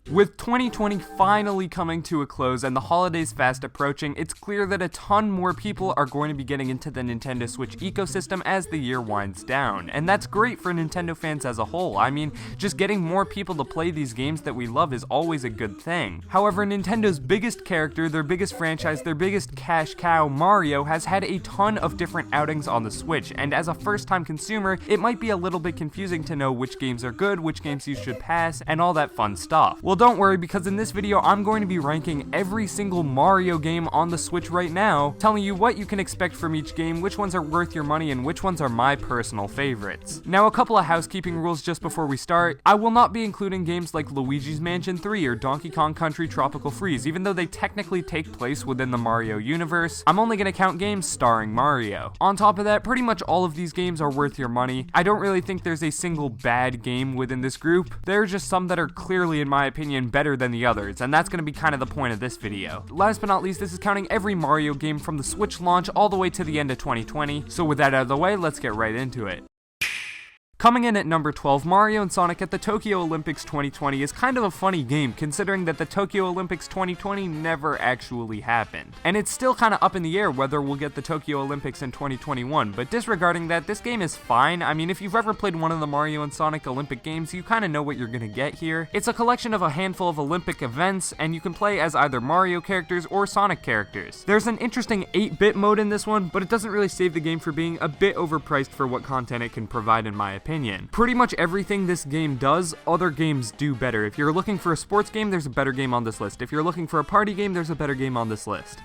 With 2020 finally coming to a close and the holidays fast approaching, it's clear that a ton more people are going to be getting into the Nintendo Switch ecosystem as the year winds down. And that's great for Nintendo fans as a whole. I mean, just getting more people to play these games that we love is always a good thing. However, Nintendo's biggest character, their biggest franchise, their biggest cash cow, Mario, has had a ton of different outings on the Switch, and as a first-time consumer, it might be a little bit confusing to know which games are good, which games you should pass, and all that fun stuff. Well, don't worry, because in this video, I'm going to be ranking every single Mario game on the Switch right now, telling you what you can expect from each game, which ones are worth your money, and which ones are my personal favorites. Now, a couple of housekeeping rules just before we start. I will not be including games like Luigi's Mansion 3 or Donkey Kong Country Tropical Freeze, even though they technically take place within the Mario universe. I'm only going to count games starring Mario. On top of that, pretty much all of these games are worth your money. I don't really think there's a single bad game within this group. There are just some that are clearly, in my opinion, better than the others, and that's going to be kind of the point of this video. Last but not least, this is counting every Mario game from the Switch launch all the way to the end of 2020, so with that out of the way, let's get right into it. Coming in at number 12, Mario and Sonic at the Tokyo Olympics 2020 is kind of a funny game, considering that the Tokyo Olympics 2020 never actually happened. And it's still kind of up in the air whether we'll get the Tokyo Olympics in 2021, but disregarding that, this game is fine. I mean, if you've ever played one of the Mario and Sonic Olympic games, you kind of know what you're gonna get here. It's a collection of a handful of Olympic events, and you can play as either Mario characters or Sonic characters. There's an interesting 8-bit mode in this one, but it doesn't really save the game for being a bit overpriced for what content it can provide in my opinion. Pretty much everything this game does, other games do better. If you're looking for a sports game, there's a better game on this list. If you're looking for a party game, there's a better game on this list.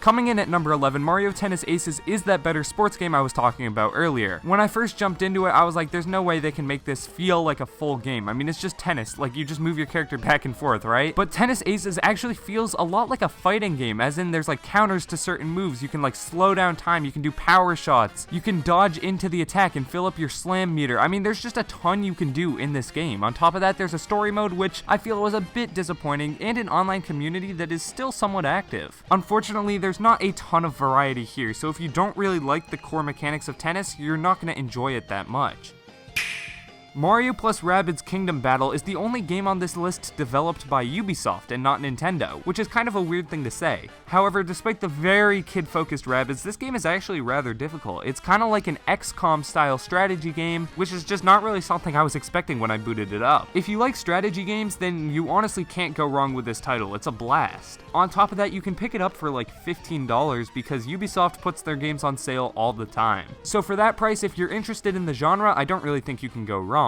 Coming in at number 11, Mario Tennis Aces is that better sports game I was talking about earlier. When I first jumped into it, I was like, there's no way they can make this feel like a full game. I mean, it's just tennis, like you just move your character back and forth, right? But Tennis Aces actually feels a lot like a fighting game, as in there's like counters to certain moves. You can like slow down time, you can do power shots, you can dodge into the attack and fill up your slam meter. I mean, there's just a ton you can do in this game. On top of that, there's a story mode, which I feel was a bit disappointing, and an online community that is still somewhat active. Unfortunately, there's not a ton of variety here, so if you don't really like the core mechanics of tennis, you're not going to enjoy it that much. Mario plus Rabbids Kingdom Battle is the only game on this list developed by Ubisoft and not Nintendo, which is kind of a weird thing to say. However, despite the very kid-focused Rabbids, this game is actually rather difficult. It's kind of like an XCOM style strategy game, which is just not really something I was expecting when I booted it up. If you like strategy games, then you honestly can't go wrong with this title. It's a blast. On top of that, you can pick it up for like $15 because Ubisoft puts their games on sale all the time. So for that price, if you're interested in the genre, I don't really think you can go wrong.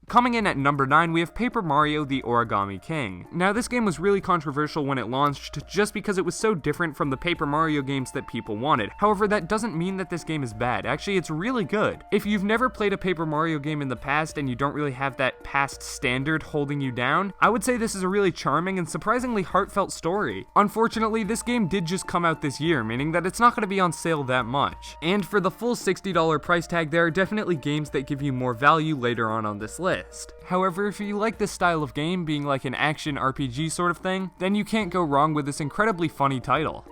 Coming in at number 9, we have Paper Mario: The Origami King. Now, this game was really controversial when it launched, just because it was so different from the Paper Mario games that people wanted. However, that doesn't mean that this game is bad. Actually, it's really good. If you've never played a Paper Mario game in the past and you don't really have that past standard holding you down, I would say this is a really charming and surprisingly heartfelt story. Unfortunately, this game did just come out this year, meaning that it's not going to be on sale that much. And for the full $60 price tag, there are definitely games that give you more value later on this list. However, if you like this style of game, being like an action RPG sort of thing, then you can't go wrong with this incredibly funny title.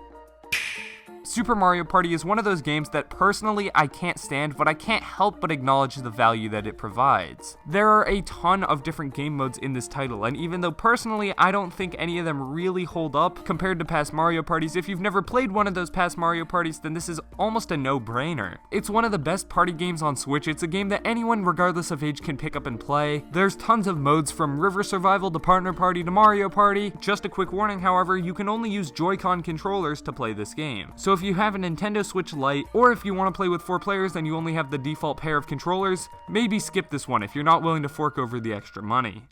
Super Mario Party is one of those games that personally I can't stand, but I can't help but acknowledge the value that it provides. There are a ton of different game modes in this title, and even though personally I don't think any of them really hold up compared to past Mario Parties, if you've never played one of those past Mario Parties, then this is almost a no-brainer. It's one of the best party games on Switch. It's a game that anyone regardless of age can pick up and play. There's tons of modes from River Survival to Partner Party to Mario Party. Just a quick warning, however, you can only use Joy-Con controllers to play this game. So if you have a Nintendo Switch Lite, or if you want to play with 4 players and you only have the default pair of controllers, maybe skip this one if you're not willing to fork over the extra money.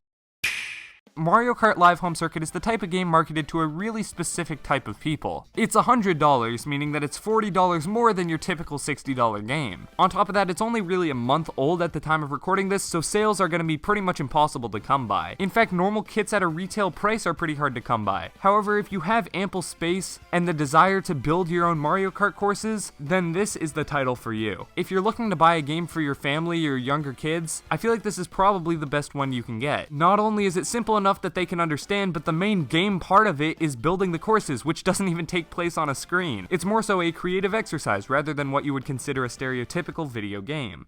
Mario Kart Live Home Circuit is the type of game marketed to a really specific type of people. It's $100, meaning that it's $40 more than your typical $60 game. On top of that, it's only really a month old at the time of recording this, so sales are going to be pretty much impossible to come by. In fact, normal kits at a retail price are pretty hard to come by. However, if you have ample space and the desire to build your own Mario Kart courses, then this is the title for you. If you're looking to buy a game for your family or younger kids, I feel like this is probably the best one you can get. Not only is it simple enough that they can understand, but the main game part of it is building the courses, which doesn't even take place on a screen. It's more so a creative exercise rather than what you would consider a stereotypical video game.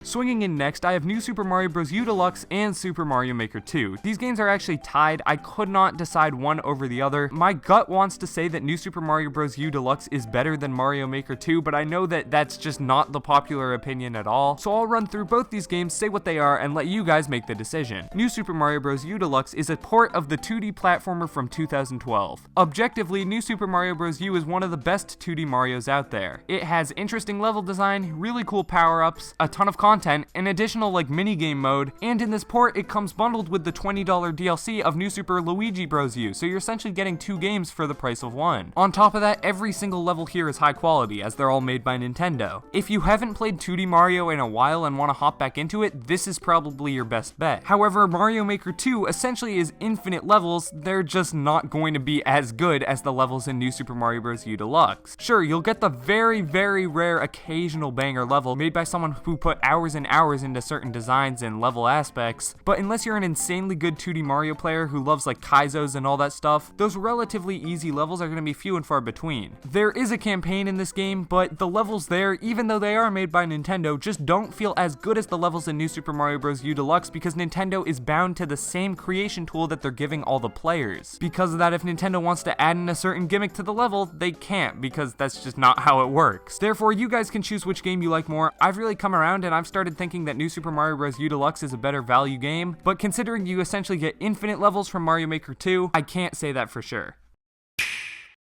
Swinging in next, I have New Super Mario Bros. U Deluxe and Super Mario Maker 2. These games are actually tied. I could not decide one over the other. My gut wants to say that New Super Mario Bros. U Deluxe is better than Mario Maker 2, but I know that that's just not the popular opinion at all. So I'll run through both these games, say what they are, and let you guys make the decision. New Super Mario Bros. U Deluxe is a port of the 2D platformer from 2012. Objectively, New Super Mario Bros. U is one of the best 2D Marios out there. It has interesting level design, really cool power-ups, a ton of content, an additional minigame mode, and in this port it comes bundled with the $20 DLC of New Super Luigi Bros. U, so you're essentially getting 2 games for the price of 1. On top of that, every single level here is high quality, as they're all made by Nintendo. If you haven't played 2D Mario in a while and want to hop back into it, this is probably your best bet. However, Mario Maker 2 essentially is infinite levels. They're just not going to be as good as the levels in New Super Mario Bros. U Deluxe. Sure, you'll get the very, very rare occasional banger level made by someone who put hours and hours into certain designs and level aspects, but unless you're an insanely good 2D Mario player who loves Kaizos and all that stuff, those relatively easy levels are going to be few and far between. There is a campaign in this game, but the levels there, even though they are made by Nintendo, just don't feel as good as the levels in New Super Mario Bros. U Deluxe because Nintendo is bound to the same creation tool that they're giving all the players. Because of that, if Nintendo wants to add in a certain gimmick to the level, they can't, because that's just not how it works. Therefore, you guys can choose which game you like more. I've really come around and I've started thinking that New Super Mario Bros. U Deluxe is a better value game, but considering you essentially get infinite levels from Mario Maker 2, I can't say that for sure.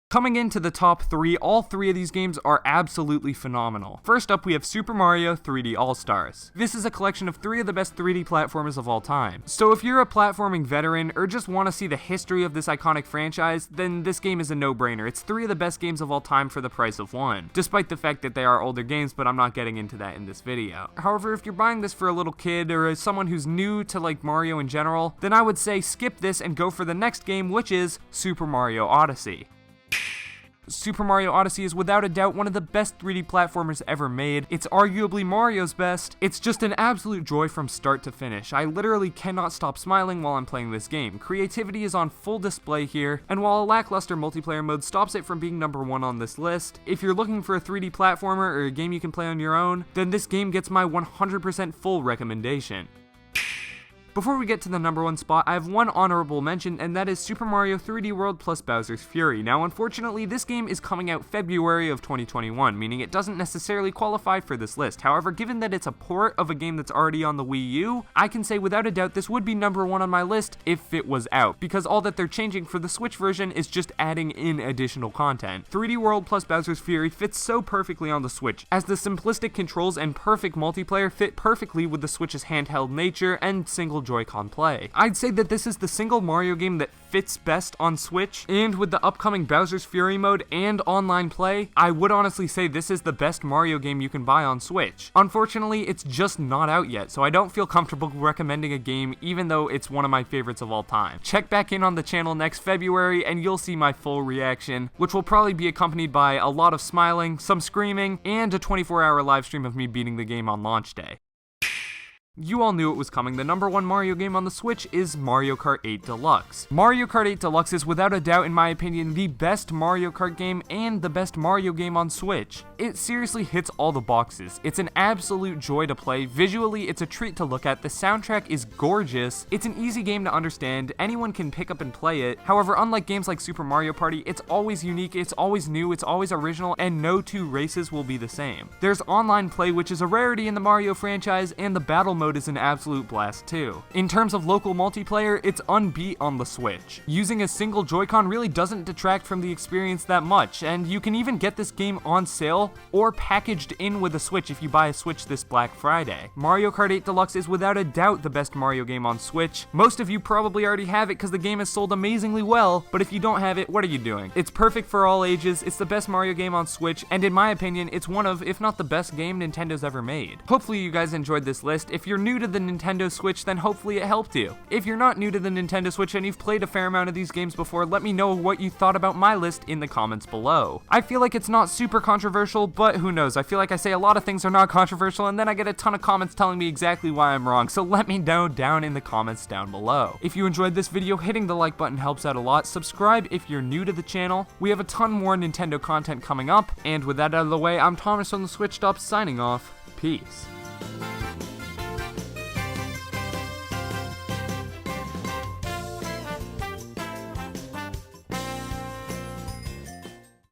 Coming into the top 3, all 3 of these games are absolutely phenomenal. First up, we have Super Mario 3D All-Stars. This is a collection of 3 of the best 3D platformers of all time. So if you're a platforming veteran or just want to see the history of this iconic franchise, then this game is a no-brainer. It's 3 of the best games of all time for the price of 1. Despite the fact that they are older games, but I'm not getting into that in this video. However, if you're buying this for a little kid or as someone who's new to Mario in general, then I would say skip this and go for the next game, which is Super Mario Odyssey. Super Mario Odyssey is without a doubt one of the best 3D platformers ever made. It's arguably Mario's best. It's just an absolute joy from start to finish. I literally cannot stop smiling while I'm playing this game. Creativity is on full display here, and while a lackluster multiplayer mode stops it from being number 1 on this list, if you're looking for a 3D platformer or a game you can play on your own, then this game gets my 100% full recommendation. Before we get to the number 1 spot, I have one honorable mention, and that is Super Mario 3D World plus Bowser's Fury. Now, unfortunately, this game is coming out February of 2021, meaning it doesn't necessarily qualify for this list. However, given that it's a port of a game that's already on the Wii U, I can say without a doubt this would be number 1 on my list if it was out, because all that they're changing for the Switch version is just adding in additional content. 3D World plus Bowser's Fury fits so perfectly on the Switch, as the simplistic controls and perfect multiplayer fit perfectly with the Switch's handheld nature and single Joy-Con play. I'd say that this is the single Mario game that fits best on Switch, and with the upcoming Bowser's Fury mode and online play, I would honestly say this is the best Mario game you can buy on Switch. Unfortunately, it's just not out yet, so I don't feel comfortable recommending a game even though it's one of my favorites of all time. Check back in on the channel next February and you'll see my full reaction, which will probably be accompanied by a lot of smiling, some screaming, and a 24-hour live stream of me beating the game on launch day. You all knew it was coming. The number 1 Mario game on the Switch is Mario Kart 8 Deluxe. Mario Kart 8 Deluxe is without a doubt, in my opinion, the best Mario Kart game and the best Mario game on Switch. It seriously hits all the boxes. It's an absolute joy to play. Visually, it's a treat to look at. The soundtrack is gorgeous. It's an easy game to understand. Anyone can pick up and play it. However, unlike games like Super Mario Party, it's always unique, it's always new, it's always original, and no 2 races will be the same. There's online play, which is a rarity in the Mario franchise, and the battle mode is an absolute blast too. In terms of local multiplayer, it's unbeat on the Switch. Using a single Joy-Con really doesn't detract from the experience that much, and you can even get this game on sale or packaged in with a Switch if you buy a Switch this Black Friday. Mario Kart 8 Deluxe is without a doubt the best Mario game on Switch. Most of you probably already have it because the game has sold amazingly well, but if you don't have it, what are you doing? It's perfect for all ages, it's the best Mario game on Switch, and in my opinion, it's one of, if not the best game Nintendo's ever made. Hopefully you guys enjoyed this list. If you're new to the Nintendo Switch, then hopefully it helped you. If you're not new to the Nintendo Switch and you've played a fair amount of these games before, let me know what you thought about my list in the comments below. I feel like it's not super controversial, but who knows, I feel like I say a lot of things are not controversial and then I get a ton of comments telling me exactly why I'm wrong, so let me know down in the comments down below. If you enjoyed this video, hitting the like button helps out a lot. Subscribe if you're new to the channel. We have a ton more Nintendo content coming up, and with that out of the way, I'm Thomas from the Switched Up signing off. Peace.